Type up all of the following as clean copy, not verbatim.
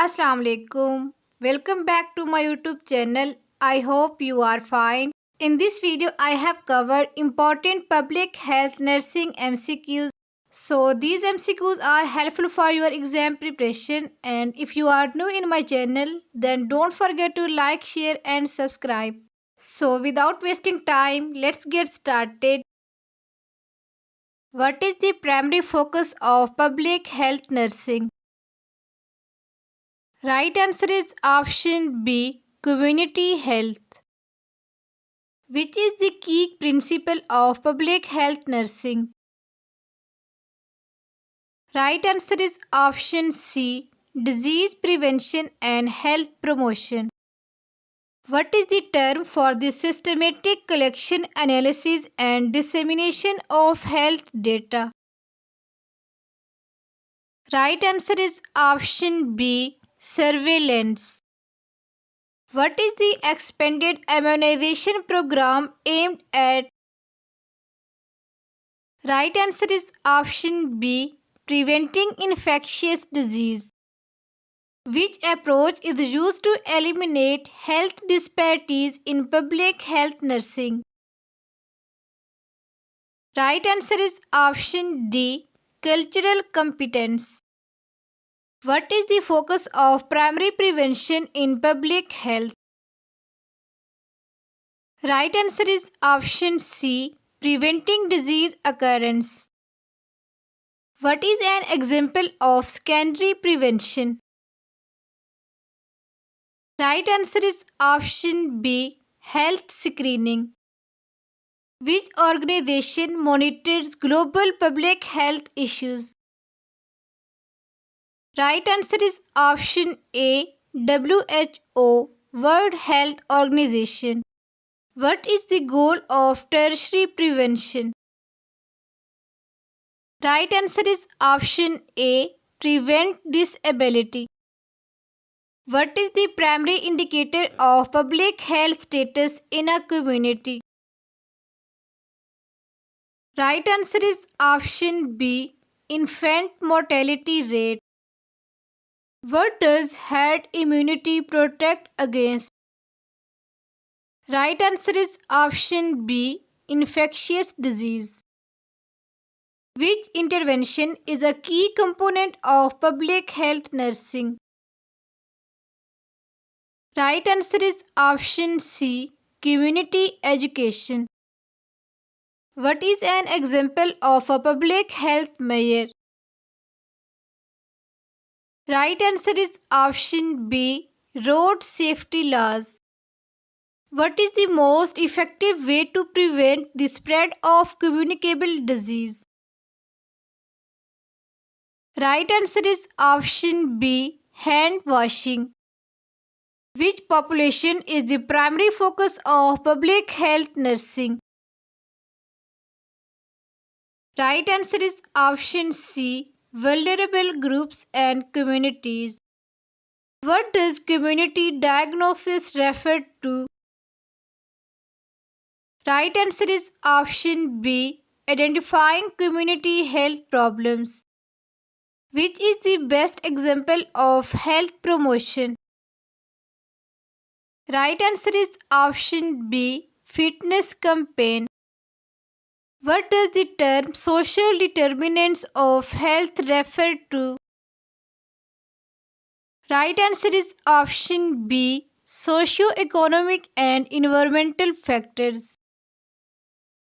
Assalamu alaikum. Welcome back to my YouTube channel. I hope you are fine. In this video, I have covered important public health nursing MCQs. So these MCQs are helpful for your exam preparation, and if you are new in my channel, then don't forget to like, share and subscribe. So without wasting time, let's get started. What is the primary focus of public health nursing? Right answer is option B, community health. Which is the key principle of public health nursing? Right answer is option C, disease prevention and health promotion. What is the term for the systematic collection, analysis and dissemination of health data? Right answer is option B, surveillance. What is the expanded immunization program aimed at? Right answer is option B, preventing infectious disease. Which approach is used to eliminate health disparities in public health nursing? Right answer is option D, cultural competence. What is the focus of primary prevention in public health? Right answer is option C, preventing disease occurrence. What is an example of secondary prevention? Right answer is option B, health screening. Which organization monitors global public health issues? Right answer is option A, WHO, World Health Organization. What is the goal of tertiary prevention? Right answer is option A, prevent disability. What is the primary indicator of public health status in a community? Right answer is option B, infant mortality rate. What does herd immunity protect against? Right answer is option B, infectious disease. Which intervention is a key component of public health nursing? Right answer is option C, community education. What is an example of a public health measure? Right answer is option B, road safety laws. What is the most effective way to prevent the spread of communicable disease? Right answer is option B, hand washing. Which population is the primary focus of public health nursing? Right answer is option C, vulnerable groups and communities. What does community diagnosis refer to? Right answer is option B, identifying community health problems. Which is the best example of health promotion? Right answer is option B, fitness campaign. What does the term social determinants of health refer to? Right answer is option B, socio-economic and environmental factors.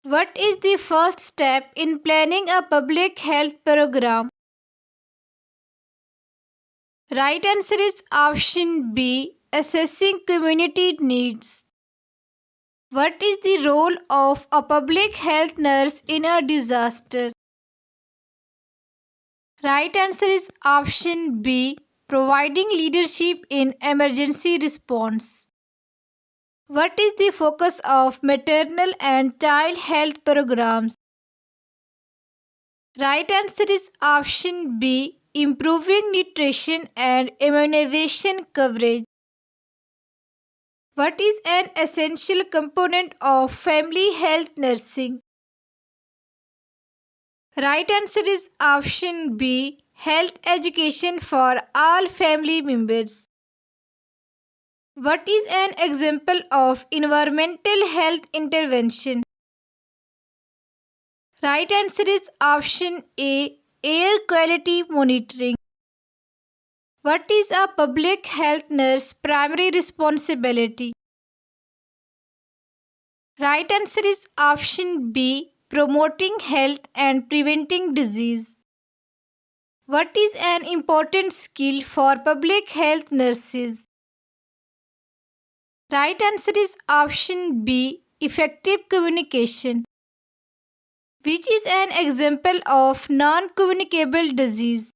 What is the first step in planning a public health program? Right answer is option B, assessing community needs. What is the role of a public health nurse in a disaster? Right answer is option B, providing leadership in emergency response. What is the focus of maternal and child health programs? Right answer is option B, improving nutrition and immunization coverage. What is an essential component of family health nursing? Right answer is option B, health education for all family members. What is an example of environmental health intervention? Right answer is option A, air quality monitoring. What is a public health nurse primary responsibility? Right answer is option B, promoting health and preventing disease. What is an important skill for public health nurses? Right answer is option B, effective communication. Which is an example of non-communicable disease?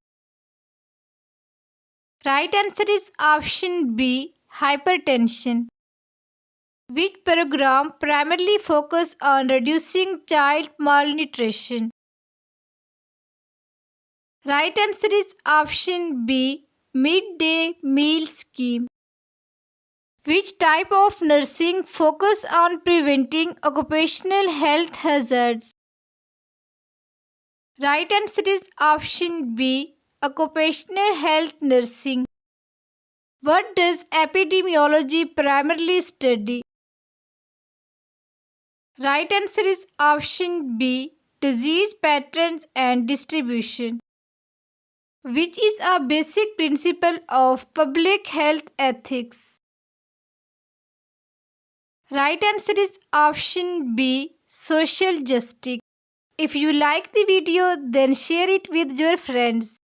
Right answer is option B, hypertension. Which program primarily focuses on reducing child malnutrition? Right answer is option B, midday meal scheme. Which type of nursing focuses on preventing occupational health hazards? Right answer is option B, occupational health nursing. What does epidemiology primarily study? Right answer is option B, disease patterns and distribution. Which is a basic principle of public health ethics? Right answer is option B, social justice. If you like the video, then share it with your friends.